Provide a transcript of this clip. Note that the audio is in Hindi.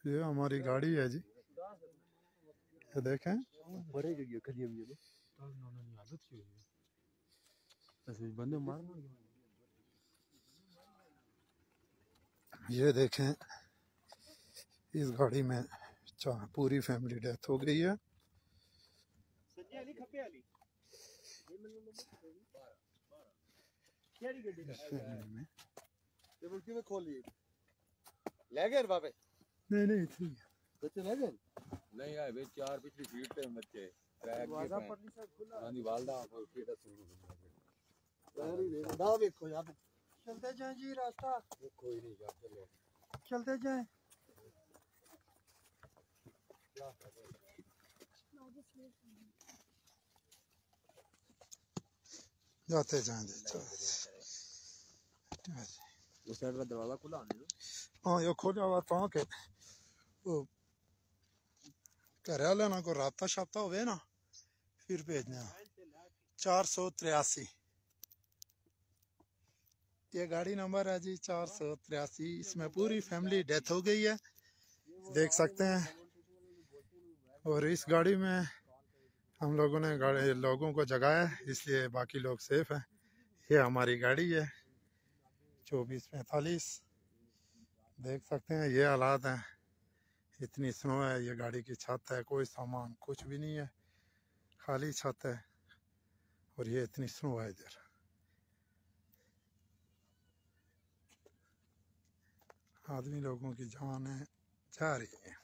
ये हमारी गाड़ी है जी, ये देखें। ये देखें, इस गाड़ी में पूरी फैमिली डेथ हो गई है। नहीं नहीं ठीक है, बच्चे ले गए नहीं आए वे चार पिछली सीट पे बच्चे क्रैक वादा पर नहीं सब खुला हां दी वालदा को पीड़ा सुन ना देखो यार चलते जाएं जी, रास्ता कोई नहीं यार, चलो चलते जाएं। जाते जाएं जी, उस साइड का दरवाजा खुला है। हाँ ये खोला हुआ था कि वो घर वाले ना को राब्ता शाब्ता हुए ना फिर भेजने। 483 ये गाड़ी नंबर है जी, 483। इसमें पूरी फैमिली डेथ हो गई है, देख सकते हैं। और इस गाड़ी में हम लोगों ने लोगों को जगाया, इसलिए बाकी लोग सेफ हैं। ये हमारी गाड़ी है 2445, देख सकते हैं ये हालात हैं। इतनी स्नो है, ये गाड़ी की छत है, कोई सामान कुछ भी नहीं है, खाली छत है। और ये इतनी स्नो है इधर। आदमी लोगों की जान है जा रही है।